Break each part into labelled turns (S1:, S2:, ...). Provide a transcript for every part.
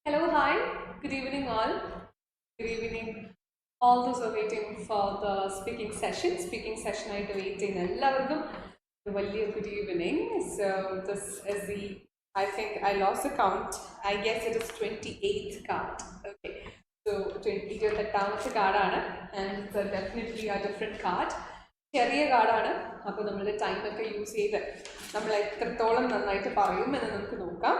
S1: Hello, hi, good evening, all. Good evening, all those who are waiting for the speaking session. Speaking session, I waiting. Good evening. So, this is I think I lost the count. I guess it is 28th card. Okay. So, 28th card, and it's definitely a different card. ചെറിയ കാർഡാണ്. അപ്പോൾ നമ്മളുടെ ടൈമൊക്കെ use ചെയ്ത് നമ്മൾ എത്രത്തോളം നന്നായിട്ട് പറയും എന്ന് നമുക്ക് നോക്കാം.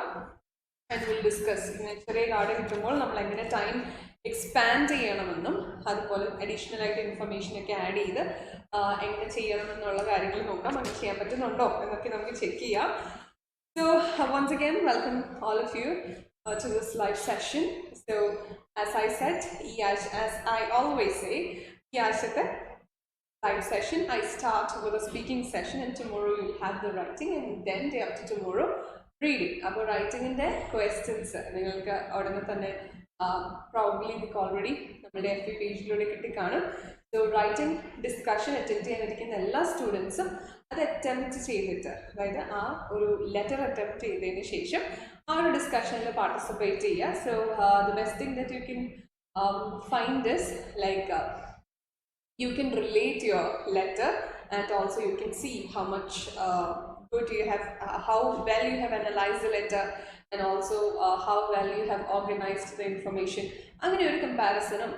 S1: And we'll discuss ഇങ്ങനെ ചെറിയ കാർഡ് കിട്ടുമ്പോൾ നമ്മൾ എങ്ങനെ ടൈം എക്സ്പാൻഡ് ചെയ്യണമെന്നും അതുപോലെ അഡീഷണൽ ആയിട്ട് ഇൻഫർമേഷനൊക്കെ ആഡ് ചെയ്ത് എങ്ങനെ ചെയ്യണമെന്നുള്ള കാര്യങ്ങൾ നോക്കാം. അങ്ങനെ ചെയ്യാൻ പറ്റുന്നുണ്ടോ എന്നൊക്കെ നമുക്ക് ചെക്ക് ചെയ്യാം. So once again, welcome all of you to this live session. So as I said, as I always say, live session, I start with a speaking session, and tomorrow you'll have the writing, and then day after tomorrow reading. അപ്പോൾ റൈറ്റിങ്ങിൻ്റെ questions നിങ്ങൾക്ക് ഉടനെ തന്നെ probably നിങ്ങൾക്ക് already നമ്മുടെ FB പേജിലൂടെ കിട്ടിക്കാണും. So writing discussion attend ചെയ്യാനിരിക്കുന്ന എല്ലാ സ്റ്റുഡൻസും അത് അറ്റംപ്റ്റ് ചെയ്തിട്ട്, അതായത് ആ ഒരു ലെറ്റർ അറ്റംപ്റ്റ് ചെയ്തതിന് ശേഷം ആ ഒരു ഡിസ്കഷനിൽ പാർട്ടിസിപ്പേറ്റ് ചെയ്യുക. So the best thing that you can find is like you can relate your letter, and also you can see how much good you have, how well you have analyzed the letter, and also how well you have organized the information. അങ്ങനെ ഒരു കമ്പാരിസണും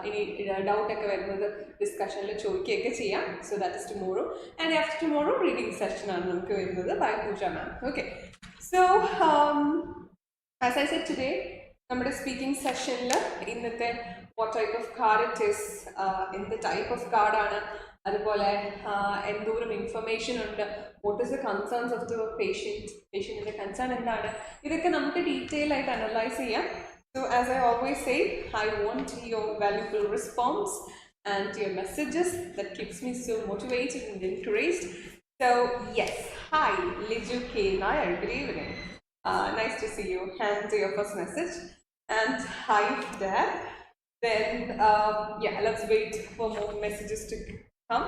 S1: ഇനി ഡൗട്ടൊക്കെ വരുന്നത് ഡിസ്കഷനിൽ ചോദിക്കുകയൊക്കെ ചെയ്യാം. So that is tomorrow, and after tomorrow reading സെഷനാണ് നമുക്ക് വരുന്നത് by Pooja ma'am. Okay, so as I said today നമ്മുടെ സ്പീക്കിംഗ് സെഷനിൽ ഇന്നത്തെ what type of card it is, എന്ത് ടൈപ്പ് ഓഫ് കാർഡാണ്, അതുപോലെ എന്തോരം ഇൻഫർമേഷൻ ഉണ്ട്, what is the concerns of the പേഷ്യൻറ്റിൻ്റെ കൺസേൺ എന്താണ്, ഇതൊക്കെ നമുക്ക് ഡീറ്റെയിൽ ആയിട്ട് അനലൈസ് ചെയ്യാം. So as I always say, I want your valuable response and your messages that keeps me so motivated and encouraged. So yes, hi Liju K. Nair, good evening. Nice to see you. And your first message. And hi Dad. Then yeah, let's wait for more messages to come.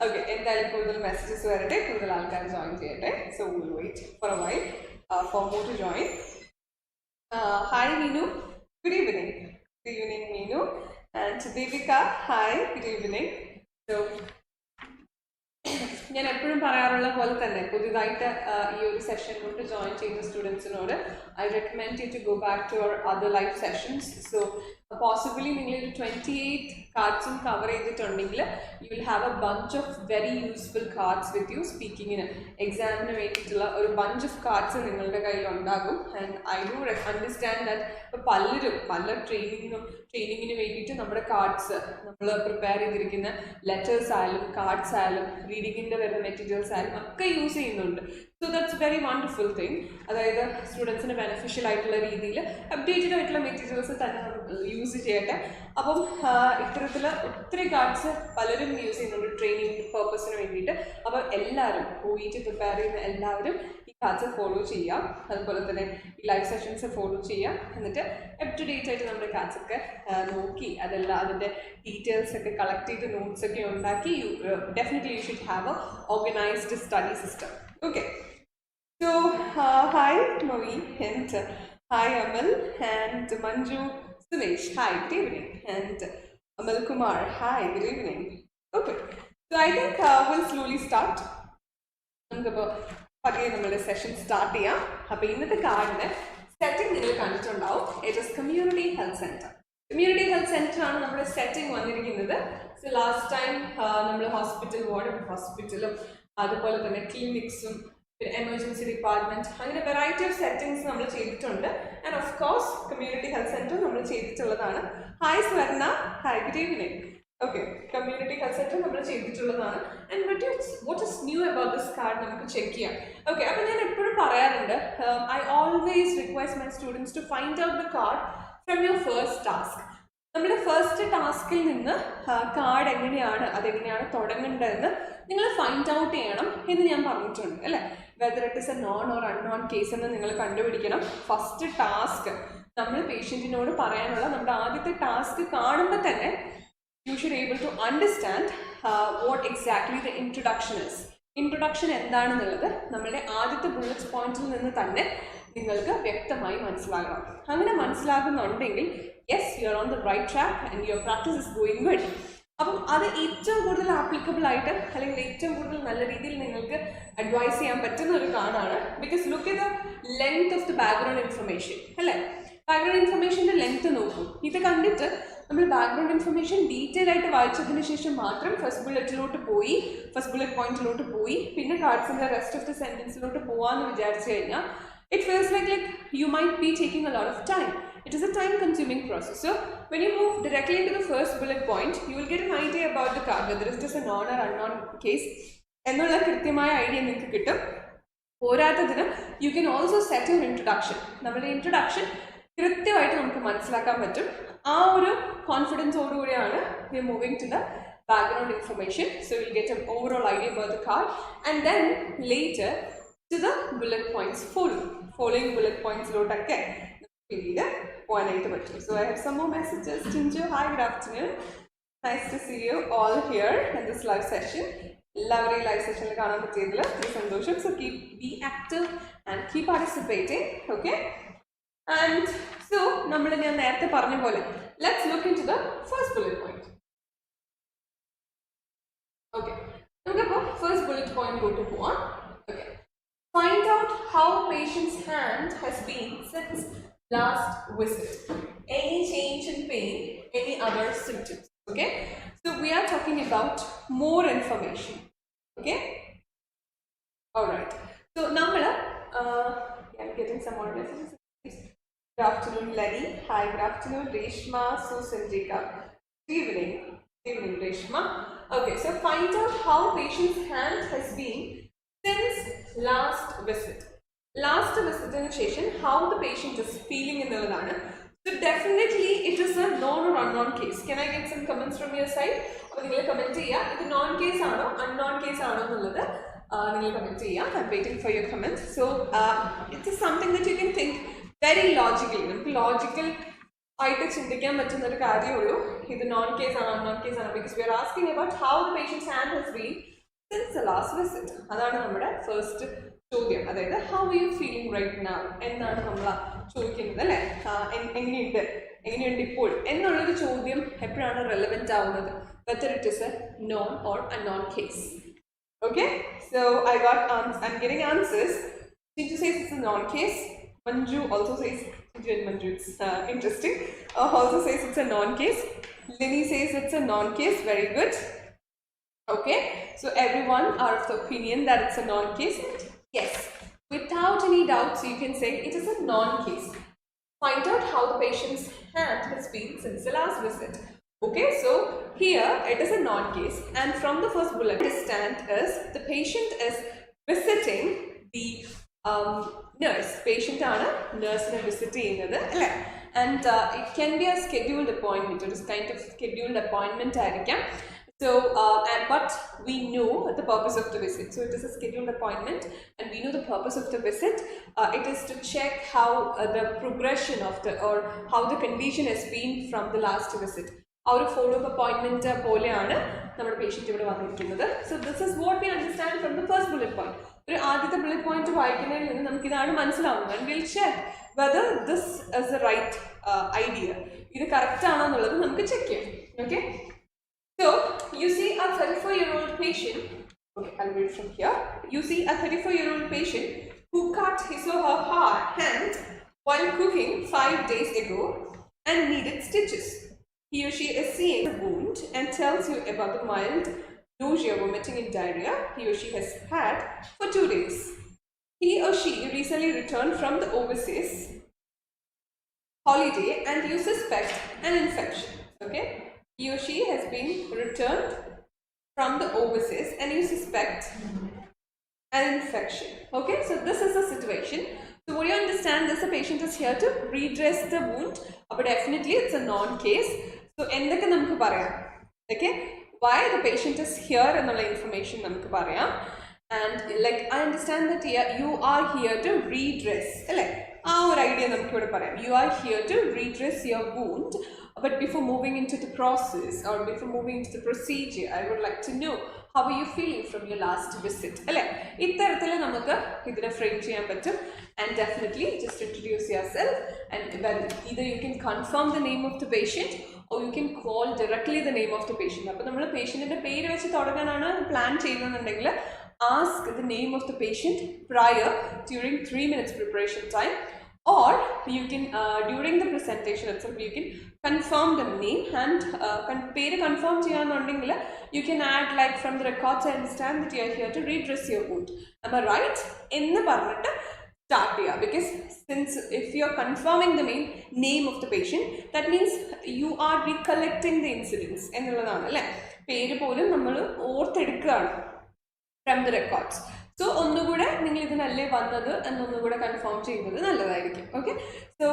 S1: Okay, എന്തായാലും കൂടുതൽ messages വരട്ടെ, കൂടുതൽ ആൾക്കാർ join ചെയ്യട്ടെ. So we'll wait for a while for more to join. Hi Meenu, good evening. Good evening Meenu. And Devika, hi, good evening. So ഞാൻ എപ്പോഴും പറയാറുള്ള പോലെ തന്നെ പുതിയതായിട്ട് ഈ ഒരു സെഷനിലോട്ട് ജോയിൻ ചെയ്യുന്ന സ്റ്റുഡൻസിനോട് I recommend you to go back to our other live sessions. So possibly നിങ്ങളൊരു 28 കാർഡ്സും കവർ ചെയ്തിട്ടുണ്ടെങ്കിൽ you will have a bunch of very useful cards with you. സ്പീക്കിങ്ങിന് എക്സാമിന് വേണ്ടിയിട്ടുള്ള ഒരു ബഞ്ച് ഓഫ് കാർഡ്സ് നിങ്ങളുടെ കയ്യിൽ ഉണ്ടാകും. And I do understand that ഇപ്പോൾ പല ട്രെയിനിങ്ങിന് വേണ്ടിയിട്ട് നമ്മുടെ കാർഡ്സ് നമ്മൾ പ്രിപ്പയർ ചെയ്തിരിക്കുന്ന ലെറ്റേഴ്സ് ആയാലും കാർഡ്സ് ആയാലും റീഡിങ്ങിൻ്റെ വരുന്ന മെറ്റീരിയൽസ് ആയാലും ഒക്കെ യൂസ് ചെയ്യുന്നുണ്ട്. So that's very wonderful thing. അതായത് സ്റ്റുഡൻസിന് ബെനിഫിഷ്യൽ ആയിട്ടുള്ള രീതിയിൽ അപ്ഡേറ്റഡ് ആയിട്ടുള്ള മെറ്റീരിയൽസ് തന്നെ യൂസ് ചെയ്യട്ടെ. അപ്പം ഇത്തരത്തിൽ ഒത്തിരി കാർഡ്സ് പലരും യൂസ് ചെയ്യുന്നുണ്ട് ട്രെയിനിങ് പർപ്പസിന് വേണ്ടിയിട്ട്. അപ്പോൾ എല്ലാവരും OET പ്രിപ്പയർ ചെയ്യുന്ന എല്ലാവരും ഈ കാർഡ്സ് ഫോളോ ചെയ്യാം. അതുപോലെ തന്നെ ഈ ലൈവ് സെഷൻസ് ഫോളോ ചെയ്യാം. എന്നിട്ട് അപ് ടു ഡേറ്റ് ആയിട്ട് നമ്മുടെ കാർഡ്സൊക്കെ നോക്കി അതെല്ലാം അതിൻ്റെ ഡീറ്റെയിൽസ് ഒക്കെ കളക്ട് ചെയ്ത് നോട്ട്സ് ഒക്കെ ഉണ്ടാക്കി definitely you should have A organised study system. Okay, so hi Mavi, and hi Amal, and Manju Sumesh, hi, good evening, and Amal Kumar, hi, good evening. Okay, so I think we'll slowly start. നമുക്കിപ്പോൾ പതിയെ നമ്മുടെ session start ചെയ്യാം. അപ്പോൾ ഇന്നത്തെ കാർഡിന് setting നിങ്ങൾ കണ്ടിട്ടുണ്ടാവും. It is community health centre. Community health centre ആണ് നമ്മുടെ സെറ്റിംഗ് വന്നിരിക്കുന്നത്. സോ ലാസ്റ്റ് ടൈം നമ്മൾ ഹോസ്പിറ്റലും അതുപോലെ തന്നെ ക്ലിനിക്സും എമർജൻസി ഡിപ്പാർട്ട്മെന്റ് അങ്ങനെ വെറൈറ്റി ഓഫ് സെറ്റിംഗ്സ് നമ്മൾ ചെയ്തിട്ടുണ്ട്. And of course community health centre നമ്മൾ ചെയ്തിട്ടുള്ളതാണ്. Hi Swarna, hi, good evening. Okay, community health centre നമ്മൾ ചെയ്തിട്ടുള്ളതാണ്. And what is new about this card നമുക്ക് ചെക്ക് ചെയ്യാം. ഓക്കെ, അപ്പോൾ ഞാൻ എപ്പോഴും പറയാറുണ്ട്, I always request my students to find out the card from your first task. നമ്മുടെ first ടാസ്കിൽ നിന്ന് കാർഡ് അതെങ്ങനെയാണ് തുടങ്ങേണ്ടതെന്ന് നിങ്ങൾ ഫൈൻഡ് ഔട്ട് ചെയ്യണം എന്ന് ഞാൻ പറഞ്ഞിട്ടുണ്ട് അല്ലേ. Whether it is A non or unknown case എന്ന് നിങ്ങൾ കണ്ടുപിടിക്കണം. ഫസ്റ്റ് ടാസ്ക് നമ്മൾ പേഷ്യൻറ്റിനോട് പറയാനുള്ള നമ്മുടെ ആദ്യത്തെ ടാസ്ക് കാണുമ്പോൾ തന്നെ you should able to understand what exactly the introduction എന്താണെന്നുള്ളത് നമ്മളുടെ ആദ്യത്തെ ബുള്ളറ്റ് പോയിന്റിൽ നിന്ന് തന്നെ നിങ്ങൾക്ക് വ്യക്തമായി മനസ്സിലാകണം. അങ്ങനെ മനസ്സിലാകുന്നുണ്ടെങ്കിൽ yes, you are on the right track and your practice is going good. അപ്പം അത് ഏറ്റവും കൂടുതൽ ആപ്ലിക്കബിൾ ആയിട്ട് അല്ലെങ്കിൽ ഏറ്റവും കൂടുതൽ നല്ല രീതിയിൽ നിങ്ങൾക്ക് അഡ്വൈസ് ചെയ്യാൻ പറ്റുന്ന ഒരു കാർഡാണ്. Because look at the length of the background information അല്ലേ. ബാക്ക്ഗ്രൗണ്ട് ഇൻഫർമേഷൻ്റെ ലെങ്ത് നോക്കൂ. ഇത് കണ്ടിട്ട് നമ്മൾ ബാക്ക്ഗ്രൗണ്ട് ഇൻഫർമേഷൻ ഡീറ്റെയിൽ ആയിട്ട് വായിച്ചതിന് ശേഷം മാത്രം ഫസ്റ്റ് ബുള്ളറ്റ് പോയിന്റിലോട്ട് പോയി പിന്നെ കാർഡ്സിൻ്റെ റെസ്റ്റ് ഓഫ് ദ സെൻറ്റൻസിലോട്ട് പോകാമെന്ന് വിചാരിച്ചു കഴിഞ്ഞാൽ it feels like you might be taking a lot of time. It is a time consuming process. So when you move directly into the first bullet point, you will get an idea about the card, whether it's just a known or unknown case. എന്നുള്ള കൃത്യമായ idea നിങ്ങൾക്ക് കിട്ടും. പോരാത്തതിന് you can also set your introduction. നമ്മുടെ introduction കൃത്യമായിട്ട് നമുക്ക് മനസ്സിലാക്കാൻ പറ്റും. ആ ഒരു കോൺഫിഡൻസോടുകൂടിയാണ് we are moving to the background information. So will get an overall idea about the card and then later to the bullet points following bullet points ലോട്ടൊക്കെ പിന്നീട് പോകാനായിട്ട് പറ്റും. So I have some more messages. Chinju, hi, good afternoon. Nice to see you all here in this live session. എല്ലാവരെയും live സെഷനിൽ കാണാൻ പറ്റിയതിൽ സന്തോഷം. So be active and keep participating. Okay? And so ഞാൻ നേരത്തെ പറഞ്ഞ പോലെ let's look into the first bullet point. Okay. നമുക്കപ്പോൾ first bullet point പോവാം. Okay. Find out how patient's hand has been since last visit. Any change in pain, any other symptoms. Okay? So we are talking about more information. Okay? Alright. So now I'm getting some more messages. Good afternoon, Lenny. Hi, good afternoon, Reshma, Susan, Jacob. Good evening. Good evening, Reshma. Okay, so find out how patient's hand has been since last visit. Last visit session, how the patient is feeling in the Ladana. So definitely it is a known or unknown case. Can I get some comments from your side? Comment here. If non case or unknown case comment here. I'm waiting for your comments. So it is something that you can think very logically. Logical ആയിട്ട് ചിന്തിക്കാൻ പറ്റുന്ന ഒരു കാര്യമുള്ളൂ. ഇത് non case ആണ് unknown case ആണ്. Because we are asking about how the patient's hand has been since the last visit. അതാണ് നമ്മുടെ ഫസ്റ്റ് ചോദ്യം. അതായത് how you feeling right now എന്നാണ് നമ്മൾ ചോദിക്കുന്നത് അല്ലേ. എങ്ങനെയുണ്ട് ഇപ്പോൾ എന്നുള്ളൊരു ചോദ്യം എപ്പോഴാണ് റെലവെന്റ് ആവുന്നത്? Whether it is A non or unknown case. Okay, so I'm getting answers. Chinju says it's a non case. Manju also says, Chinju and Manju, it's interesting. Also says it's a non case. Lini says it's a non case. Very good. Okay, so everyone are of the opinion that it's a non-case. Yes, without any doubts, you can say it is a non-case. Find out how the patient's hand has been since the last visit. Okay, so here it is a non-case, and from the first bullet, understand is the patient is visiting the nurse. Patient ആണ് nurse-നെ visit ചെയ്യുന്നത് അല്ലേ. And it can be a scheduled appointment. It is kind of scheduled appointment ആയിരിക്കാം. So, but we know the purpose of the visit. So, it is a scheduled appointment and we know the purpose of the visit. It is to check how the progression of or how the condition has been from the last visit. Our follow-up appointment പോലെയാണ് നമ്മുടെ patient ഇവിടെ വന്നിരിക്കുന്നത്. So, this is what we understand from the first bullet point. ഒരു ആദ്യത്തെ bullet point വായിക്കുന്നതിൽ നിന്ന് നമുക്ക് ഇതാണ് മനസ്സിലാവുന്നത്. And we'll check whether this is the right idea. ഇത് correct ആണോ എന്നുള്ളത് നമുക്ക് check ചെയ്യാം. Okay? So, you see a 34-year-old patient, okay, I'll read from here. You see a 34-year-old patient who cut his or her hand while cooking 5 days ago and needed stitches. He or she is seeing the wound and tells you about the mild nausea, vomiting and diarrhea he or she has had for 2 days. He or she recently returned from the overseas holiday and you suspect an infection, okay? He or she has been returned from the overseas and you suspect an infection. Okay, so this is the situation. So what you understand is the patient is here to redress the wound, but definitely it's a non-case. So endake namukku parayam. Okay, why the patient is here ennulla information namukku parayam. And like I understand that you are here to redress. Our idea namukku ivide parayam. You are here to redress your wound. But before moving into the process or before moving into the procedure, I would like to know how are you feeling from your last visit? And definitely just introduce yourself, and when either you can confirm the name of the patient or you can call directly the name of the patient. അപ്പോൾ നമ്മൾ പേഷ്യന്റിന്റെ പേര് വെച്ച് തുടങ്ങാനാണ് plan ചെയ്യുന്നതെന്നുണ്ടെങ്കിൽ ask the name of the patient prior during 3 minutes preparation time, or you can during the presentation itself you can confirm the name and പേര് confirm ചെയ്യാന്നുണ്ടെങ്കിൽ you can add like from the records I understand that you are here to redress your wound. Am I right? എന്ന് പറഞ്ഞിട്ട് start here, because since if you are confirming the name of the patient, that means you are recollecting the incidents എന്നുള്ളതാണ് അല്ലേ. പേര് പോലും നമ്മൾ ഓർത്തെടുക്കുകയാണ് from the records. So ഒന്നുകൂടെ നിങ്ങൾ ഇതിനല്ലേ വന്നത് എന്നൊന്നുകൂടെ കൺഫേം ചെയ്യുന്നത് നല്ലതായിരിക്കും. Okay, so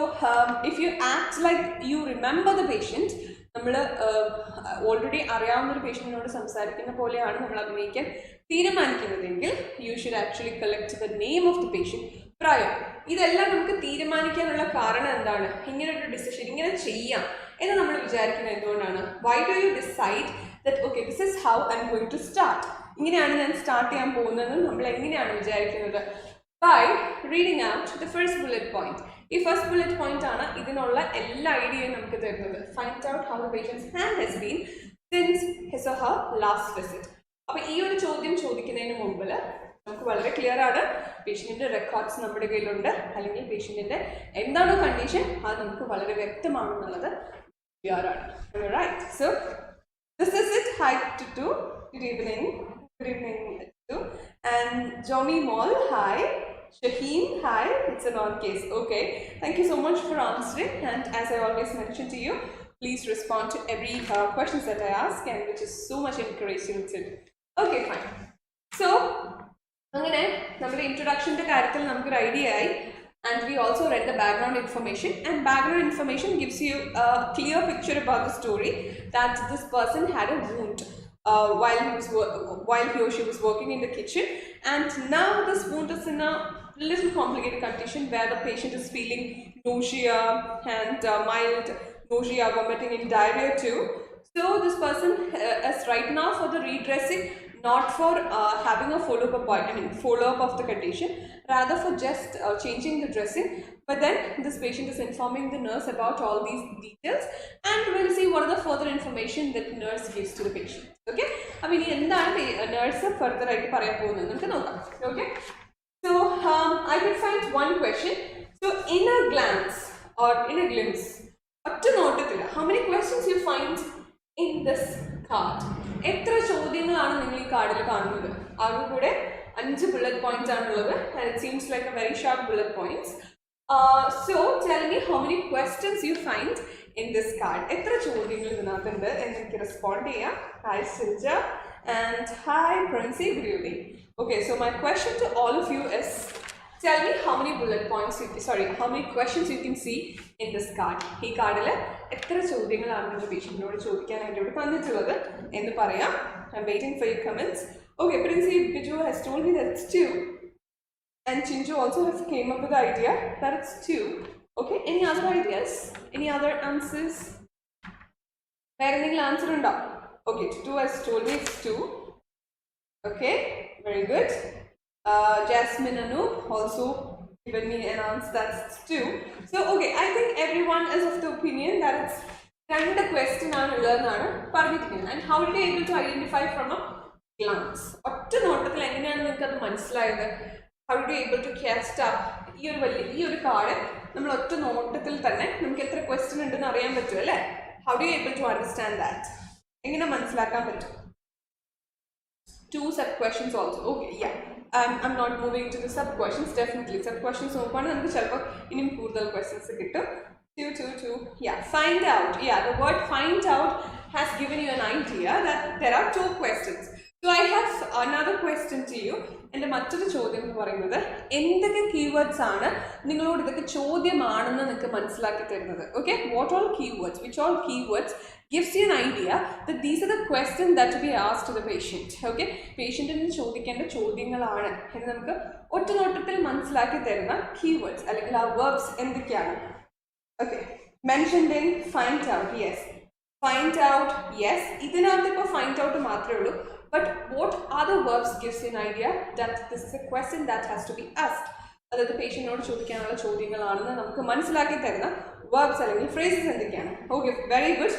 S1: if you act like you remember the patient, നമ്മൾ ഓൾറെഡി അറിയാവുന്ന ഒരു പേഷ്യൻറ്റിനോട് സംസാരിക്കുന്ന പോലെയാണ് നമ്മൾ അഭിനയിക്കാൻ തീരുമാനിക്കുന്നതെങ്കിൽ you should actually collect the name of the patient prior. ഇതെല്ലാം നമുക്ക് തീരുമാനിക്കാനുള്ള കാരണം എന്താണ്? ഇങ്ങനെ ഒരു ഡിസിഷൻ ഇങ്ങനെ ചെയ്യാം എന്ന് നമ്മൾ വിചാരിക്കുന്നത് എന്തുകൊണ്ടാണ്? Why do you decide that okay this is how I am going to start, ഇങ്ങനെയാണ് ഞാൻ സ്റ്റാർട്ട് ചെയ്യാൻ പോകുന്നത് നമ്മൾ എങ്ങനെയാണ് വിചാരിക്കുന്നത്? By reading out the first bullet point. ഈ ഫസ്റ്റ് ബുള്ളറ്റ് പോയിന്റ് ആണ് ഇതിനുള്ള എല്ലാ ഐഡിയയും നമുക്ക് തരുന്നത്. Find out how the patient's hand has been since his or her last visit. അപ്പോൾ ഈ ഒരു ചോദ്യം ചോദിക്കുന്നതിന് മുമ്പിൽ നമുക്ക് വളരെ ക്ലിയർ ആണ്, പേഷ്യൻറ്റിൻ്റെ റെക്കോർഡ്സ് നമ്മുടെ കയ്യിലുണ്ട്, അല്ലെങ്കിൽ പേഷ്യൻറ്റിൻ്റെ എന്താണോ കണ്ടീഷൻ അത് നമുക്ക് വളരെ വ്യക്തമാണെന്നുള്ളത് ക്ലിയർ ആണ്. Right, so this is it. Hi to good evening. Good evening to and Johnny Mall, hi. Shaheen, hi. It's an odd case. Okay, thank you so much for answering, and as I always mention to you, please respond to every questions that I ask, and which is so much encouraging to. Okay, fine. So അങ്ങനെ നമ്മുടെ ഇൻട്രൊഡക്ഷൻ്റെ കാര്യത്തിൽ നമുക്കൊരു idea ആയി, and we also read the background information, and background information gives you a clear picture about the story that this person had a wound while he or she was working in the kitchen, and now this wound is in a little complicated condition where the patient is feeling nausea and mild nausea, vomiting and diarrhea too. So this person is right now for the redressing, not for having a follow-up of the condition, rather for just changing the dressing. But then this patient is informing the nurse about all these details, and we'll see what are the further information that nurse gives to the patient. Okay, I mean എന്താണ് nurse further ആയിട്ട് പറയാൻ പോകുന്നത് നമുക്ക് നോക്കാം. Okay, so I can find one question. So in a glance or in a glimpse, ഒറ്റ നോട്ടത്തിൽ how many questions you find in this card? എത്ര ചോദ്യങ്ങളാണ് നിങ്ങൾ ഈ കാർഡിൽ കാണുന്നത്? ആകെ കൂടെ 5 bullet points ആണുള്ളത്, and it seems like a very short bullet points. So tell me how many questions you find in this card. എത്ര ചോദ്യങ്ങൾ ഇതിനകത്തുണ്ട് എന്ന് എനിക്ക് റെസ്പോണ്ട് ചെയ്യാം. Hi Silja and hi Princy, good evening. Okay, so my question to all of you is, tell me how many bullet points how many questions you can see in this card. ഈ കാർഡിൽ എത്ര ചോദ്യങ്ങളാണ് നിങ്ങൾ പേഷ്യൻറ്റിനോട് ചോദിക്കാനായിട്ട് ഇവിടെ തന്നിട്ടുള്ളത് എന്ന് പറയാം. I'm waiting for your comments. Okay, Princy Biju has told me that it's 2. And Chinju also has came up with the idea that it's 2. Okay, any other ideas? Any other answers? Where any answer undo? Okay, 2 has told me it's 2. Okay, very good. Jasmine Anu also given me an answer that it's 2. So okay, I think everyone is of the opinion that it's രണ്ട് question ആണ് ഉള്ളതെന്നാണ് പറഞ്ഞിരിക്കുന്നത്. And how did you able to identify from a glance? ഒറ്റ നോട്ടത്തിൽ എങ്ങനെയാണ് നിങ്ങൾക്ക് അത് മനസ്സിലായത്? How did you able to catch up? ഈ ഒരു കാർഡ് നമ്മൾ ഒറ്റ നോട്ടത്തിൽ തന്നെ നമുക്ക് എത്ര ക്വസ്റ്റ്യൻ ഉണ്ടെന്ന് അറിയാൻ പറ്റും അല്ലേ? How do you able to understand that? എങ്ങനെ മനസ്സിലാക്കാൻ പറ്റും? 2 sub questions also. Okay, yeah. I'm not moving to the sub questions. Definitely sub questions നോക്കുകയാണെങ്കിൽ നമുക്ക് ചിലപ്പോൾ ഇനിയും കൂടുതൽ ക്വസ്റ്റ്യൻസ് കിട്ടും. 2. Yeah, find out. Yeah, the word find out has given you an idea that there are 2 questions. So I have another question to you. എൻ്റെ മറ്റൊരു ചോദ്യം എന്ന് പറയുന്നത്, എന്തൊക്കെ കീവേഡ്സ് ആണ് നിങ്ങളോട് ഇതൊക്കെ ചോദ്യമാണെന്ന് നിങ്ങൾക്ക് മനസ്സിലാക്കി തരുന്നത്? Okay, what all keywords, which all keywords gives you an idea that these are the questions that to be asked to the patient. Okay, പേഷ്യൻറ്റിന് ചോദിക്കേണ്ട ചോദ്യങ്ങളാണ് എന്ന് നമുക്ക് ഒറ്റ നോട്ടത്തിൽ മനസ്സിലാക്കി തരുന്ന കീവേഡ്സ് അല്ലെങ്കിൽ ആ വെർബ്സ് എന്തൊക്കെയാണ്? Okay, mentioned in find out. Yes, find out. Yes, ഇതിനകത്ത് ഇപ്പോൾ find out മാത്രമേ ഉള്ളൂ. But what other verbs gives you an idea that this is a question that has to be asked? അതായത് പേഷ്യൻറ്റിനോട് ചോദിക്കാനുള്ള ചോദ്യങ്ങളാണെന്ന് നമുക്ക് മനസ്സിലാക്കി തരുന്ന verbs അല്ലെങ്കിൽ phrases എന്തൊക്കെയാണ്? Okay, very good.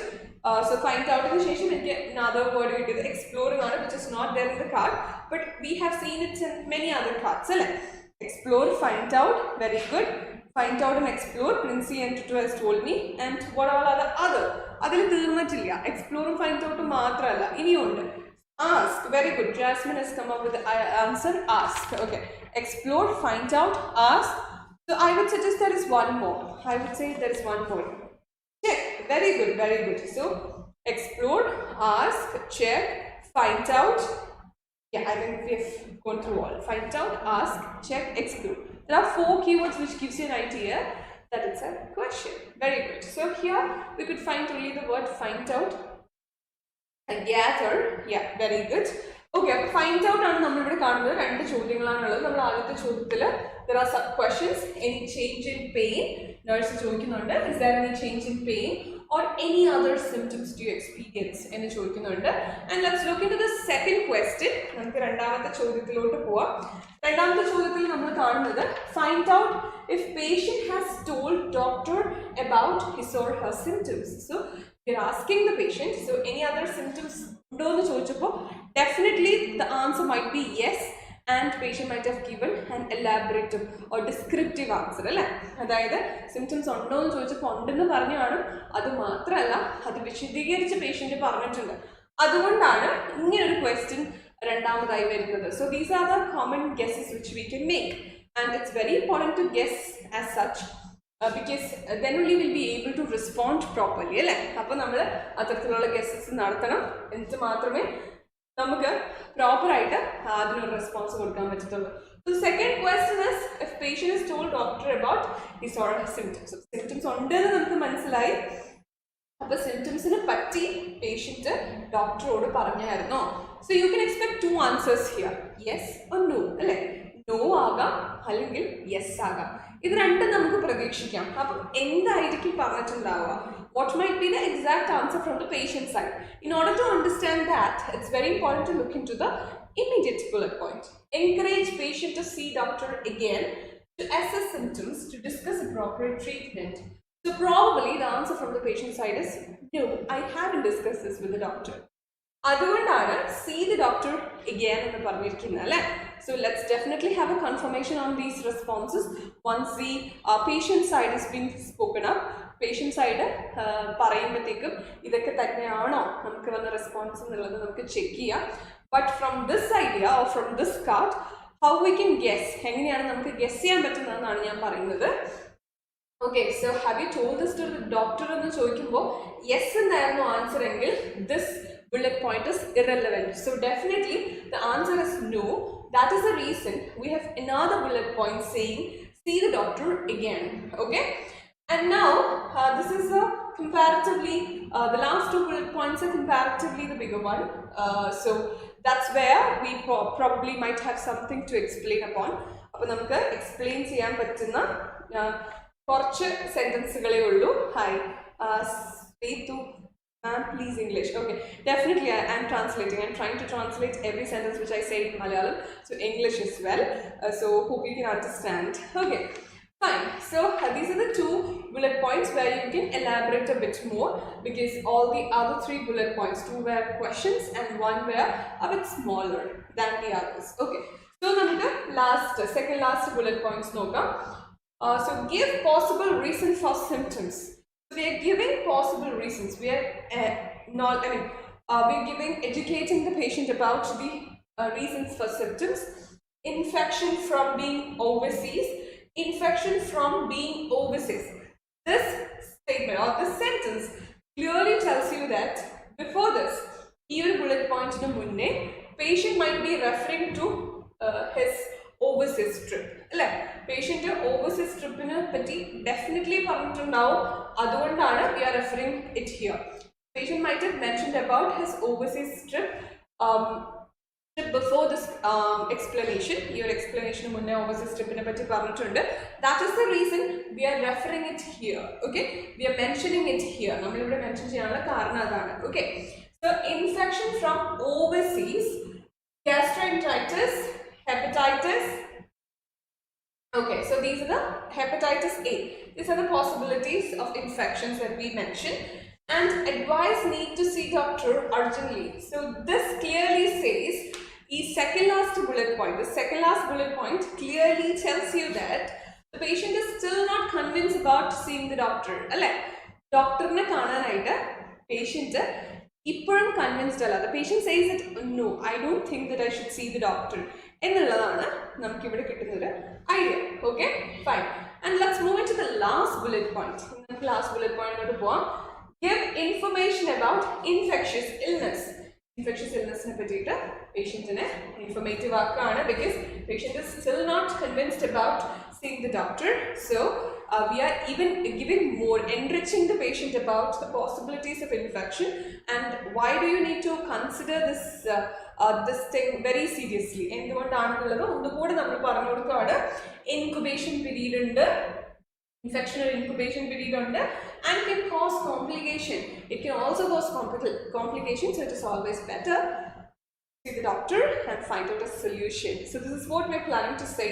S1: So find out ന് ശേഷം എനിക്ക് another word കിട്ടിയത് exploring ആണ്, which is not there in the card, but we have seen it in many other cards അല്ലേ? Explore, find out, very good. Find out and explore, Princey and Tutu has told me. And what all are the other? അതിൽ തീർന്നിട്ടില്ല. Explore find out മാത്രമല്ല, ഇനിയുണ്ട്. Ask, very good. Jasmine has come up with the answer, ask. Okay, explore, find out, ask. So I would suggest there is one more. I would say there is one more. Check, very good, very good. So explore, ask, check, find out. Yeah, I think we have gone through all. Find out, ask, check, explore. There are 4 keywords which gives you an idea that it's a question. Very good. So here we could find only the word find out. Gather. Yeah, very good. Okay, find out ആണ് നമ്മൾ ഇവിടെ കാണുന്നത്. 2 ചോദ്യങ്ങളാണുള്ളത്. നമ്മൾ ആദ്യത്തെ ചോദ്യത്തിൽ there are some questions. Any change in pain? Nurse ചോദിക്കുന്നുണ്ട്. Is there any change in pain or any other symptoms do you experience എന്ന് ചോദിക്കുന്നുണ്ട്. And let's look into the second question. നമുക്ക് രണ്ടാമത്തെ ചോദ്യത്തിലോട്ട് പോവാം. രണ്ടാമത്തെ ചോദ്യത്തിൽ നമ്മൾ കാണുന്നത് find out if patient has told doctor about his or her symptoms. So you're asking the patient, so any other symptoms undo ennu choichappo definitely the answer might be yes, and patient might have given an elaborative or descriptive answer alle adayithu symptoms undo ennu choichappo undennu parnanu adu maatralla adu vishidikaricha patient parnittunde adukondana ingane oru question രണ്ടാമതായി വരുന്നത്. So these are the common guesses which we can make, and it's very important to guess as such. Because then only we'll be able to respond properly അല്ലേ? അപ്പോൾ നമ്മൾ അത്തരത്തിലുള്ള ഗസ്സസ് നടത്തണം, എന്നിട്ട് മാത്രമേ നമുക്ക് പ്രോപ്പറായിട്ട് അതിനൊരു റെസ്പോൺസ് കൊടുക്കാൻ പറ്റത്തുള്ളൂ. So the second question is if patient is told doctor about his or her symptoms. Symptoms ഉണ്ടെന്ന് നമുക്ക് മനസ്സിലായി. അപ്പോൾ സിംറ്റംസിനെ പറ്റി പേഷ്യന്റ് ഡോക്ടറോട് പറഞ്ഞായിരുന്നോ? So you can expect 2 answers here, yes or no അല്ലേ? നോ ആകാം അല്ലെങ്കിൽ യെസ് ആകാം. ഇത് രണ്ടും നമുക്ക് പ്രതീക്ഷിക്കാം. അപ്പം എന്തായിരിക്കും പറഞ്ഞിട്ടുണ്ടാവുക? What might be the exact answer from the patient side? In order to understand that, it's very important to look into the immediate bullet point. Encourage patient to see doctor again to assess symptoms to discuss appropriate treatment. So probably the answer from the patient side is no, I haven't discussed this with the doctor. അതുകൊണ്ടാണ് see the doctor again എന്ന് പറഞ്ഞിരിക്കുന്നത് അല്ലേ? So let's definitely have a confirmation on these responses once the patient side has been spoken up. Patient side പറയുമ്പോഴത്തേക്കും ഇതൊക്കെ തന്നെയാണോ നമുക്ക് വന്ന response എന്നുള്ളത് നമുക്ക് ചെക്ക് ചെയ്യാം. But from this idea or from this card how we can guess, എങ്ങനെയാണ് നമുക്ക് ഗെസ് ചെയ്യാൻ പറ്റുന്നതെന്നാണ് ഞാൻ പറയുന്നത്. Okay, so have you told this to the doctor എന്ന് ചോദിക്കുമ്പോൾ യെസ് എന്നായിരുന്നു ആൻസർ എങ്കിൽ this bullet point is irrelevant. So definitely the answer is no. That is the reason we have another bullet point saying see the doctor again. Okay, and now this is a comparatively the last 2 bullet points are comparatively the bigger one. So that's where we probably might have something to explain upon. അപ്പോൾ നമുക്ക് explain ചെയ്യാൻ പറ്റുന്ന കുറച്ച് സെന്റൻസുകളേ ഉള്ളൂ. Hi സ്പീതു ma'am, please English. Okay, definitely I am translating. I'm trying to translate every sentence which I say in Malayalam to English as well. So hope you can understand. Okay, fine. So these are the 2 bullet points where you can elaborate a bit more, because all the other 3 bullet points, 2 were questions and 1 were a bit smaller than the others. Okay, so namukku second last bullet points nokam. So give possible reason for symptoms. So we are giving possible reasons. We are we're educating the patient about the reasons for symptoms. Infection from being overseas. Infection from being overseas. This statement or this sentence clearly tells you that before this, even bullet point in munne, patient might be referring to his overseas trip. അല്ലേ? Patient overseas ട്രിപ്പിനെ പറ്റി definitely പറഞ്ഞിട്ടുണ്ടാവും. അതുകൊണ്ടാണ് we are referring it here. Patient might have mentioned about his overseas trip before this explanation. Your explanation മുന്നേ overseas tripനെ പറ്റി പറഞ്ഞിട്ടുണ്ട്. That is the reason we are referring it here. Okay, we are mentioning it here. നമ്മൾ ഇവിടെ mention ചെയ്യാനുള്ള കാരണം അതാണ്. Okay, So infection from overseas, gastroenteritis, hepatitis. Okay, so these are the hepatitis A. These are the possibilities of infections that we mentioned. And advice need to see doctor urgently. So this clearly says, the second last bullet point clearly tells you that the patient is still not convinced about seeing the doctor. Doctor ne കാണാനായിട്ട് patient ഇപ്പോഴും convinced അല്ല. The patient says that no, I don't think that I should see the doctor എന്നുള്ളതാണ് നമുക്ക് ഇവിടെ കിട്ടുന്ന ഒരു idea. Okay, fine. And let's move to the last bullet point. നമുക്ക് last bullet പോയിന്റിലോട്ട് പോവാം. Give information about infectious illness. Infectious illness ne pattite patient ne informative aakana, because patient is still not convinced about seeing the doctor. So we are even giving more, enriching the patient about the possibilities of infection and why do you need to consider this thing very seriously. എന്തുകൊണ്ടാണെന്നുള്ളത് ഒന്നുകൂടെ നമ്മൾ പറഞ്ഞു കൊടുക്കുകയാണ്. Incubation period ഉണ്ട്, infection or incubation period under, and can cause complication. It can also cause complications, so it is always better to see the doctor and find out a solution. So this is what we are planning to say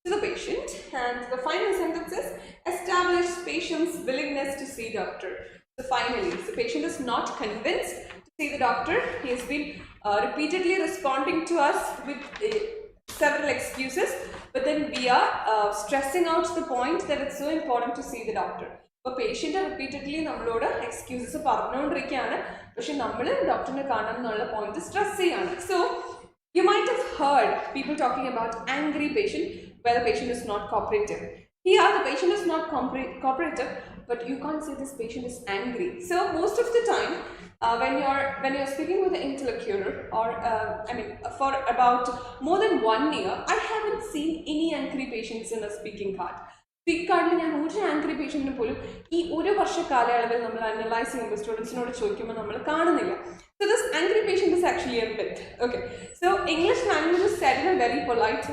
S1: to the patient. And the final sentence is, establish patient's willingness to see doctor. So finally, the patient is not convinced to see the doctor. He has been repeatedly responding to us with several excuses, but then we are stressing out the point that it's so important to see the doctor. അപ്പോൾ patient repeatedly നമ്മളോട് excuses പറഞ്ഞുകൊണ്ടിരിക്കുകയാണ്, പക്ഷെ നമ്മൾ ഡോക്ടറിനെ കാണണം എന്നുള്ള point stress ചെയ്യാണ്. So you might have heard people talking about angry patient where the patient is not cooperative. Here the patient is not cooperative, but you can't say this patient is angry. So most of the time when you're speaking with the interlocutor, or for about more than 1 year, I haven't seen any angry patients in a speaking card. Speak cardil ഞാൻ ഒരു angry പേഷ്യൻറ്റിന് പോലും ഈ ഒരു വർഷ കാലയളവിൽ നമ്മൾ analyse ചെയ്യുമ്പോൾ സ്റ്റുഡൻസിനോട് ചോദിക്കുമ്പോൾ നമ്മൾ കാണുന്നില്ല. So this angry patient is actually a myth. Okay, so English language is said in a very polite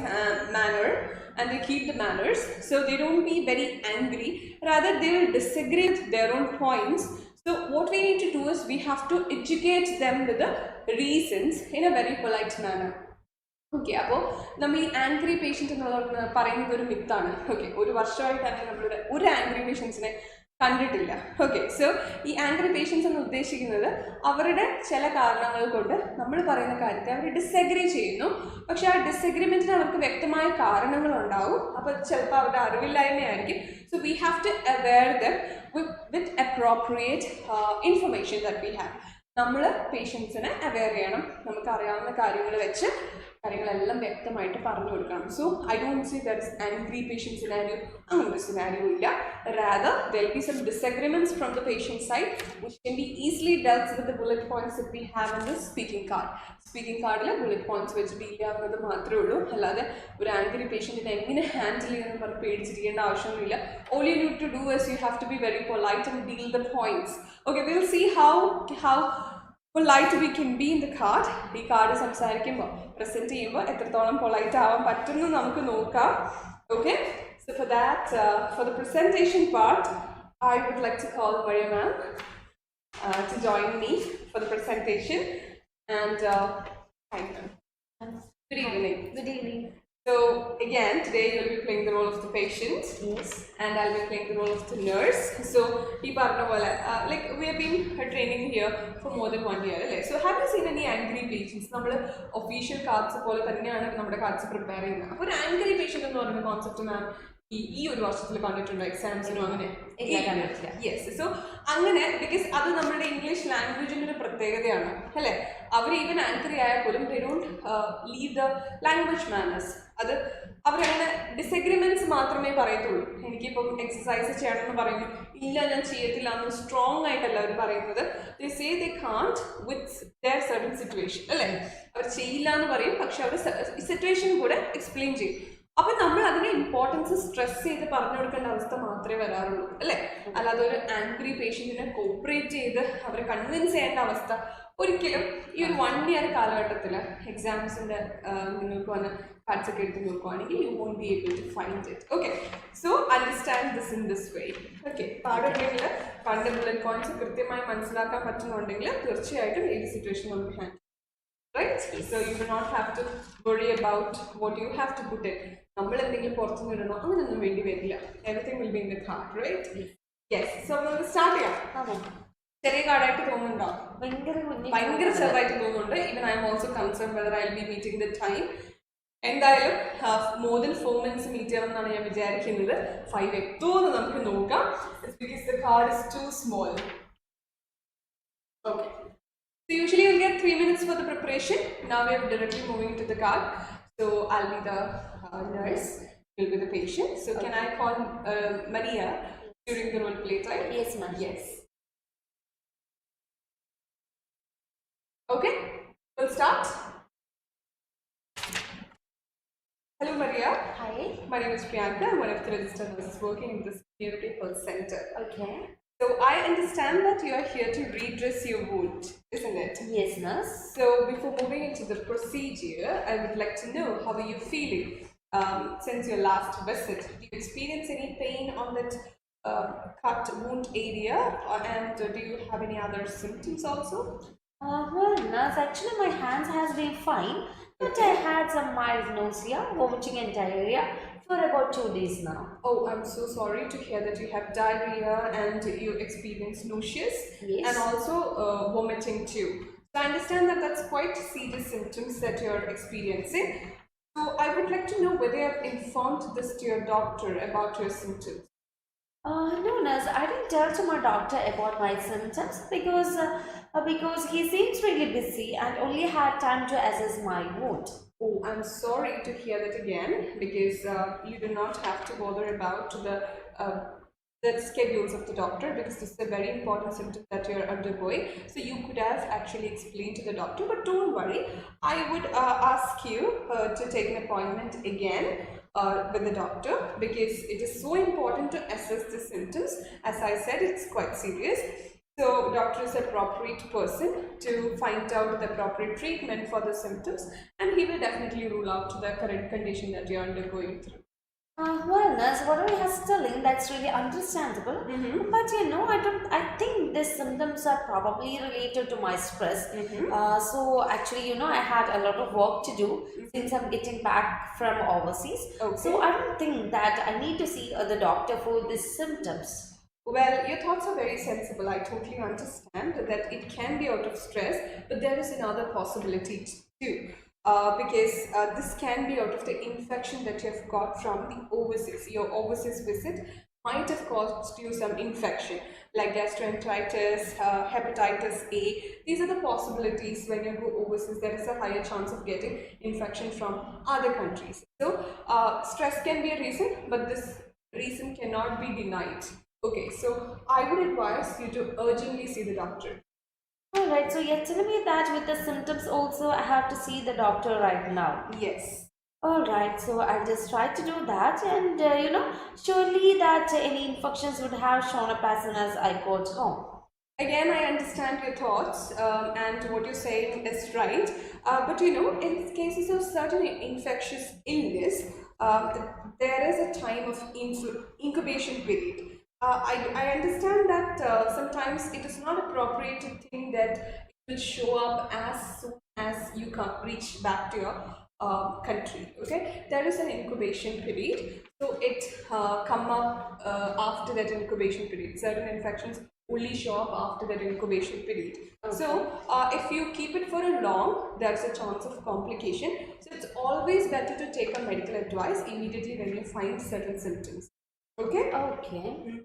S1: manner, and they keep the manners, so they don't be very angry, rather they will disagree with their own points. So what we need to do is we have to educate them with the reasons in a very polite manner. Okay, അപ്പോൾ നമ്മൾ ഈ angry patient എന്നുള്ള പറയുന്നത് ഒരു മിത്താണ്. Okay, ഒരു വർഷമായിട്ട് തന്നെ നമ്മളുടെ ഒരു ആംഗ്രി പേഷ്യൻസിനെ കണ്ടിട്ടില്ല. ഓക്കെ, സോ ഈ ആംഗ്രി പേഷ്യൻസ് എന്ന് ഉദ്ദേശിക്കുന്നത് അവരുടെ ചില കാരണങ്ങൾ കൊണ്ട് നമ്മൾ പറയുന്ന കാര്യത്തെ അവർ ഡിസഗ്രി ചെയ്യുന്നു, പക്ഷെ ആ ഡിസഗ്രിമെൻറ്റിന് അവർക്ക് വ്യക്തമായ കാരണങ്ങളുണ്ടാവും. അപ്പോൾ ചിലപ്പോൾ അവരുടെ അറിവില്ലായ്മയായിരിക്കും. So we have to aware them with appropriate information that we have. നമ്മൾ പേഷ്യൻസിനെ അവെയർ ചെയ്യണം, നമുക്ക് അറിയാവുന്ന കാര്യങ്ങൾ വെച്ച് കാര്യങ്ങളെല്ലാം വ്യക്തമായിട്ട് പറഞ്ഞു കൊടുക്കണം. So I don't see that is angry patient scenario, അങ്ങനൊരു സിനാരിയോ ഇല്ല. Rather there will be some disagreements from the patient side which can be easily dealt with the bullet points that we have in this speaking card. Speaking കാർഡിൽ bullet points വെച്ച് deal ചെയ്യാവുന്നത് മാത്രമേ ഉള്ളൂ. അല്ലാതെ ഒരു angry പേഷ്യൻറ്റിനെ എങ്ങനെ handle ചെയ്യുമെന്ന് പറഞ്ഞ് പേടിച്ചിരിക്കേണ്ട ആവശ്യമൊന്നുമില്ല. All you need to do is you have to be very polite and deal the points. Okay, will see how polite we can be in the card. ഈ കാർഡ് സംസാരിക്കുമ്പോൾ പ്രസൻറ്റ് ചെയ്യുമ്പോൾ എത്രത്തോളം polite ആവാൻ പറ്റുമെന്ന് നമുക്ക് നോക്കാം. Okay, so for that for the presentation part I would like to call Maria ma'am to join me for the presentation. And hi ma'am. Good evening.
S2: Good evening.
S1: So again, today you will be playing the role of the patient.
S2: Yes.
S1: And I'll be playing the role of the nurse. So, like we have been training here for more than 1 year. So, have you seen any angry patients? We official cards cards preparing. For angry patient, concept, ma'am. ഈ ഒരു വർഷത്തിൽ കണ്ടിട്ടുണ്ടോ എക്സാംസിനും അങ്ങനെ? Yes. So അങ്ങനെ because അത് നമ്മുടെ English ലാംഗ്വേജിൻ്റെ ഒരു പ്രത്യേകതയാണ് അല്ലേ. അവർ ഈവൻ ആങ്കറി ആയാൽ പോലും they don't leave the language manners. അത് അവരങ്ങനെ ഡിസഗ്രിമെൻറ്റ്സ് മാത്രമേ പറയത്തുള്ളൂ. എനിക്കിപ്പം എക്സസൈസ് ചെയ്യണമെന്ന് പറയുന്നു, ഇല്ല ഞാൻ ചെയ്യത്തില്ല എന്ന് സ്ട്രോങ് ആയിട്ടല്ല അവർ പറയുന്നത്. They say they can't with their certain situation അല്ലേ. അവർ ചെയ്യില്ല എന്ന് പറയും, പക്ഷെ അവർ സിറ്റുവേഷൻ കൂടെ എക്സ്പ്ലെയിൻ ചെയ്യും. അപ്പം നമ്മൾ അതിൻ്റെ ഇമ്പോർട്ടൻസ് സ്ട്രെസ് ചെയ്ത് പറഞ്ഞു കൊടുക്കേണ്ട അവസ്ഥ മാത്രമേ വരാറുള്ളൂ അല്ലേ. അല്ലാതെ ഒരു ആംഗ്രി പേഷ്യൻറ്റിനെ കോപ്പറേറ്റ് ചെയ്ത് അവരെ കൺവിൻസ് ചെയ്യേണ്ട അവസ്ഥ ഒരിക്കലും ഈ ഒരു 1 year കാലഘട്ടത്തിൽ എക്സാംസിൻ്റെ നിങ്ങൾക്ക് വന്ന് കാർഡ്സ് ഒക്കെ എടുത്ത് നോക്കുവാണെങ്കിൽ you won't be able to find it. Okay, so understand this in this way. Okay, പാടുണ്ടെങ്കിൽ കണ്ട ബുള്ളറ്റ് പോയിന്റ്സ് കൃത്യമായി മനസ്സിലാക്കാൻ പറ്റുന്നുണ്ടെങ്കിൽ തീർച്ചയായിട്ടും ഏത് സിറ്റുവേഷൻ നമുക്ക് handle. Right? So you do not have to worry about what you have to put it. നമ്മൾ എന്തെങ്കിലും പുറത്തുനിന്ന് ഇടണോ അങ്ങനെയൊന്നും വേണ്ടി വരില്ല. Everything will be in the card, right? Yes. So നമുക്ക് സ്റ്റാർട്ട് ചെയ്യാം. ചെറിയ കാർഡായിട്ട് തോന്നുന്നുണ്ടോ? ഭയങ്കര ചെറുതായിട്ട് തോന്നുന്നുണ്ട്. Even I am also concerned whether I will be meeting the time. എന്തായാലും more than 4 minutes മീറ്റ് ചെയ്യണം എന്നാണ് ഞാൻ വിചാരിക്കുന്നത്. 5 എത്തുമെന്ന് നമുക്ക് നോക്കാം. It's because the card is too small. Okay. So usually you'll get 3 minutes for the preparation. Now we are directly moving to the card. So I'll be the nurse, you'll be the patient. So can I call Maria during the role play time?
S2: Yes, ma'am.
S1: Yes. Okay, we'll start. Hello Maria.
S2: Hi.
S1: My name is Priyanka. I'm one of the registered nurses working in this community health center.
S2: Okay.
S1: So I understand that you are here to redress your wound, isn't it?
S2: Yes, nurse.
S1: So before moving into the procedure, I would like to know how are you feeling since your last visit? Do you experience any pain on that cut wound area, and do you have any other symptoms also?
S2: Well, nurse, actually my hands has been fine, but I had some mild nausea, vomiting and diarrhea for about 2 days now.
S1: Oh, I'm so sorry to hear that you have diarrhea and you experience nauseous.
S2: Yes.
S1: And also vomiting too. So I understand that that's quite serious symptoms that you're experiencing. So I would like to know whether you have informed this to your doctor about your symptoms.
S2: No, nurse, I didn't tell to my doctor about my symptoms because he seems really busy and only had time to assess my wound.
S1: Oh, I'm sorry to hear that again, because you do not have to bother about the schedules of the doctor, because this is a very important symptom that you're undergoing. So you could have actually explained to the doctor, but don't worry. I would ask you to take an appointment again with the doctor, because it is so important to assess the symptoms. As I said, it's quite serious. So doctor is a appropriate person to find out the appropriate treatment for the symptoms, and he will definitely rule out the current condition that you are undergoing through.
S2: Well, nurse, whatever he is telling, that's really understandable. But I think these symptoms are probably related to my stress. So actually, I had a lot of work to do since I'm getting back from overseas.
S1: Okay.
S2: So I don't think that I need to see the doctor for these symptoms.
S1: Well, your thoughts are very sensible. I totally understand that it can be out of stress, but there is another possibility too. Because this can be out of the infection that you have got from the overseas. Your overseas visit might have caused you some infection like gastroenteritis, hepatitis A. These are the possibilities when you go overseas. There is a higher chance of getting infection from other countries. So stress can be a reason, but this reason cannot be denied. Okay, so I would advise you to urgently see the doctor.
S2: Alright, so you're telling me that with the symptoms also I have to see the doctor right now?
S1: Yes.
S2: Alright, so I'll just try to do that, and surely that any infections would have shown up as soon as I got home.
S1: Again, I understand your thoughts, and what you're saying is right. But in cases of certain infectious illness, there is a time of incubation period. I understand that sometimes it is not appropriate to think that it will show up as soon as you reach back to your country. Okay, there is an incubation period, so it come up after that incubation period. Certain infections only show up after that incubation period. Okay. So if you keep it for a long, there's a chance of complication. So it's always better to take a medical advice immediately when you find certain symptoms. Okay?
S2: Okay.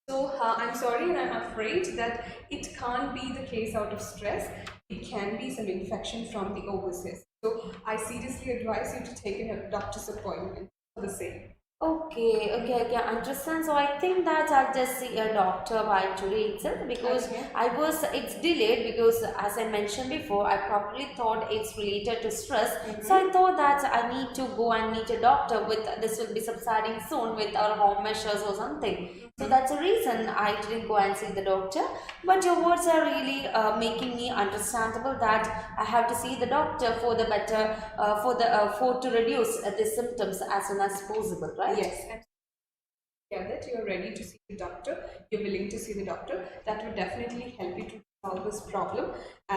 S1: So I'm sorry, and I'm afraid that it can't be the case out of stress. It can be some infection from the overseas. So I seriously advise you to take a doctor's appointment for the same.
S2: Okay, I understand. So I think that I'll just see a doctor by today itself because
S1: Okay.
S2: it's delayed because as I mentioned before, I probably thought it's related to stress. So
S1: Mm-hmm.
S2: I thought that I need to go and meet a doctor with this will be subsiding soon with our home measures or something. So
S1: Mm-hmm.
S2: that's the reason I didn't go and see the doctor. But your words are really making me understandable that I have to see the doctor for the better, for to reduce the symptoms as soon as possible, right?
S1: Yes, and that you're ready to see the doctor, you're willing to see the doctor, that would definitely help you to solve this problem.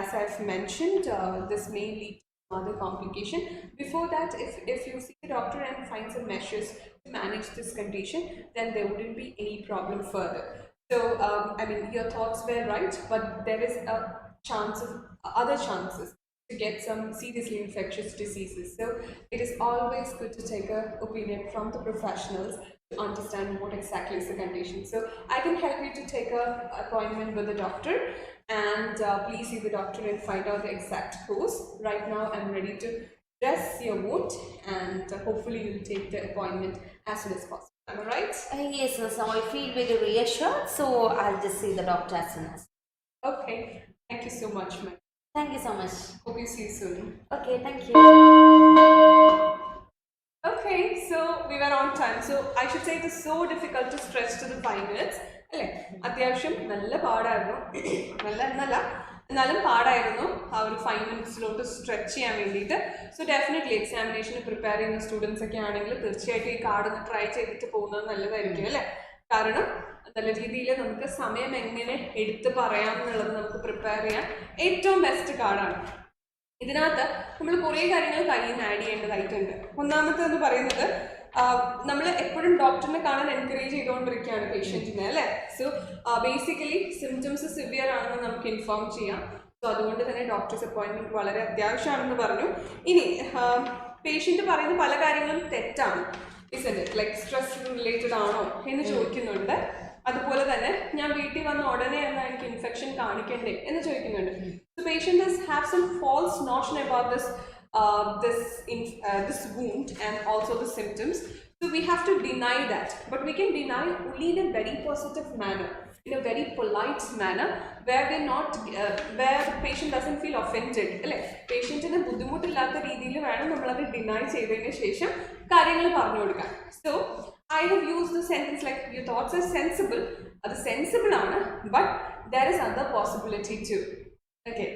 S1: As I've mentioned, this may lead to other complication. Before that, if you see the doctor and find some measures to manage this condition, then there wouldn't be any problem further. So, I mean, your thoughts were right, but there is a chance of other chances to get some seriously infectious diseases. So it is always good to take a opinion from the professionals to understand what exactly is the condition. So I can help you to take a appointment with the doctor and please see the doctor and find out the exact cause. Right now I'm ready to dress your wound and hopefully you'll take the appointment as soon as possible. Am I right?
S2: Yes, so I feel very reassured, so I'll just see the doctor as soon as.
S1: Okay. Thank you so much, ma'am.
S2: Thank you so much.
S1: Hope you see you soon.
S2: Okay, thank you.
S1: Okay, so we were on time. So I should say it is so difficult to stretch to the 5 minutes. അല്ലേ അത്യാവശ്യം നല്ല പാടായിരുന്നു നല്ല എന്നല്ല എന്നാലും പാടായിരുന്നു ആ ഒരു 5 മിനിറ്റ്സിലോട്ട് സ്ട്രെച്ച് ചെയ്യാൻ വേണ്ടിയിട്ട് സോ ഡെഫിനറ്റ്ലി എക്സാമിനേഷന് പ്രിപ്പയർ ചെയ്യുന്ന സ്റ്റുഡൻസ് ഒക്കെ ആണെങ്കിൽ തീർച്ചയായിട്ടും ഈ കാർഡ് ഒന്ന് ട്രൈ ചെയ്തിട്ട് പോകുന്നത് നല്ലതായിരിക്കും അല്ലേ കാരണം നല്ല രീതിയിൽ നമുക്ക് സമയം എങ്ങനെ എടുത്ത് പറയാം എന്നുള്ളത് നമുക്ക് പ്രിപ്പയർ ചെയ്യാൻ ഏറ്റവും ബെസ്റ്റ് കാർഡാണ് ഇതിനകത്ത് നമ്മൾ കുറേ കാര്യങ്ങൾ കയ്യിൽ നിന്ന് ആഡ് ചെയ്യേണ്ടതായിട്ടുണ്ട് ഒന്നാമത്തെന്ന് പറയുന്നത് നമ്മൾ എപ്പോഴും ഡോക്ടറിനെ കാണാൻ എൻകറേജ് ചെയ്തുകൊണ്ടിരിക്കുകയാണ് പേഷ്യൻറ്റിനെ അല്ലേ സോ ബേസിക്കലി സിംറ്റംസ് സിവിയർ ആണെന്ന് നമുക്ക് ഇൻഫോം ചെയ്യാം സോ അതുകൊണ്ട് തന്നെ ഡോക്ടേഴ്സ് അപ്പോയിൻമെൻറ്റ് വളരെ അത്യാവശ്യമാണെന്ന് പറഞ്ഞു ഇനി പേഷ്യൻ്റ് പറയുന്ന പല കാര്യങ്ങളും തെറ്റാണ് isn't it like stress related ആണോ എന്ന് ചോദിക്കുന്നുണ്ട് അതുപോലെ തന്നെ ഞാൻ വീട്ടിൽ വന്ന ഉടനെ എന്നാൽ എനിക്ക് ഇൻഫെക്ഷൻ കാണിക്കണ്ടേ എന്ന് ചോദിക്കുന്നുണ്ട് so patient have some false notion about this wound and also the symptoms. So we have to deny that, but we can deny only in a very positive manner, in a very polite manner, where where the patient doesn't feel offended. അല്ലേ പേഷ്യൻറ്റിന് ബുദ്ധിമുട്ടില്ലാത്ത രീതിയിൽ വേണം നമ്മളത് deny ചെയ്തതിന് ശേഷം കാര്യങ്ങൾ പറഞ്ഞു കൊടുക്കാൻ so I have used the sentence like your thoughts are sensible. That's sensible, but there is other possibility too. Okay.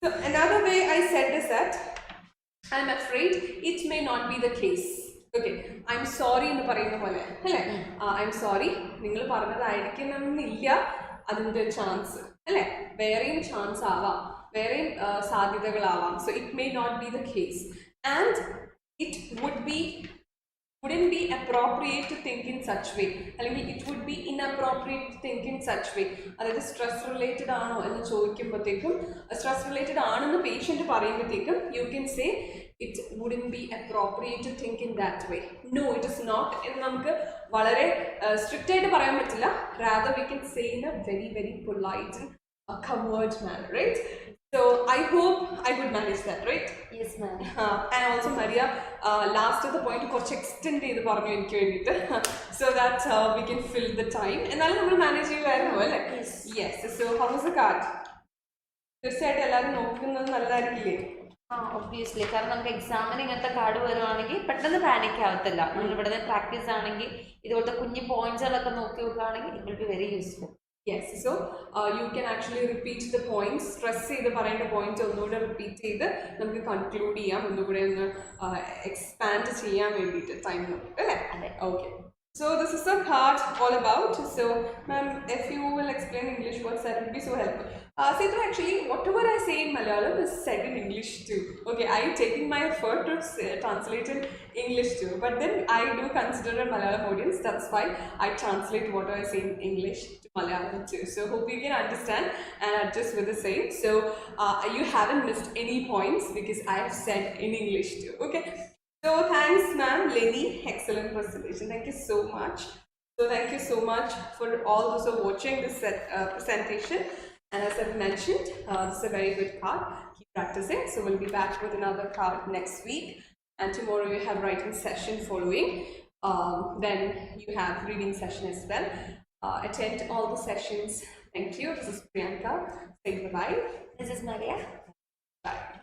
S1: So another way I said is that I'm afraid it may not be the case. Okay. I'm sorry എന്ന് പറയുന്ന പോലെ അല്ലേ I'm sorry നിങ്ങൾ പറഞ്ഞതായിരിക്കണമെന്നില്ല അതിൻ്റെ chance അല്ലേ വേറെയും chance ആവാം വേറെയും സാധ്യതകളാവാം so it may not be the case and it wouldn't be appropriate to think in such way അല്ലെങ്കിൽ it would be inappropriate to think in such way അതായത് സ്ട്രെസ് റിലേറ്റഡ് ആണോ എന്ന് ചോദിക്കുമ്പോഴത്തേക്കും സ്ട്രെസ് റിലേറ്റഡ് ആണെന്ന് patient പറയുമ്പോഴത്തേക്കും you can say it wouldn't be appropriate to think in that way no it is not എന്ന് നമുക്ക് വളരെ strict ആയിട്ട് പറയാൻ പറ്റില്ല rather we can say in a very very polite and covered manner right so I hope I could manage that right
S2: Yes ma'am
S1: and also Maria last of the point കുറച്ച് extend ചെയ്ത് പറഞ്ഞു എനിക്ക് വേണ്ടിയിട്ട് so that we can fill the time എന്നാലും നമ്മൾ manage ചെയ്യുമായിരുന്നു അല്ലേ yes so how was the card തീർച്ചയായിട്ടും എല്ലാവരും നോക്കുന്നത് നല്ലതായിരിക്കില്ലേ
S2: ഒബ്വിയസ്ലി കാരണം നമുക്ക് എക്സാമിന് ഇങ്ങനത്തെ കാർഡ് വരുവാണെങ്കിൽ പെട്ടെന്ന് പാനിക് ആവത്തില്ല നമ്മൾ ഇവിടെ പ്രാക്ടീസ് ആണെങ്കിൽ ഇതുപോലത്തെ കുഞ്ഞു പോയിന്റ്സുകളൊക്കെ നോക്കി നോക്കുകയാണെങ്കിൽ it will be very useful
S1: Yes, so you can actually repeat the points, stress ചെയ്ത് പറയേണ്ട പോയിന്റ് ഒന്നുകൂടെ റിപ്പീറ്റ് ചെയ്ത് നമുക്ക് കൺക്ലൂഡ് ചെയ്യാം ഒന്നുകൂടെ ഒന്ന് എക്സ്പാൻഡ് ചെയ്യാൻ വേണ്ടിയിട്ട് ടൈം നോക്കിയിട്ട് അല്ലേ okay So this is the card all about. So ma'am, if you will explain English words, that would be so helpful. Seethu, actually, whatever I say in Malayalam is said in English too. Okay, I am taking my effort to translate in English too. But then I do consider a Malayalam audience. That's why I translate what I say in English to Malayalam too. So hope you can understand and adjust with the same. So you haven't missed any points because I have said in English too. Okay. So thanks ma'am, Lenny, excellent presentation, thank you so much. So thank you so much for all those who are watching this presentation and as I've mentioned, this is a very good card, keep practicing. So we'll be back with another card next week and tomorrow we have writing session following. Then you have reading session as well. Attend all the sessions. Thank you. This is Priyanka. Say bye-bye.
S2: This is Maria.
S1: Bye.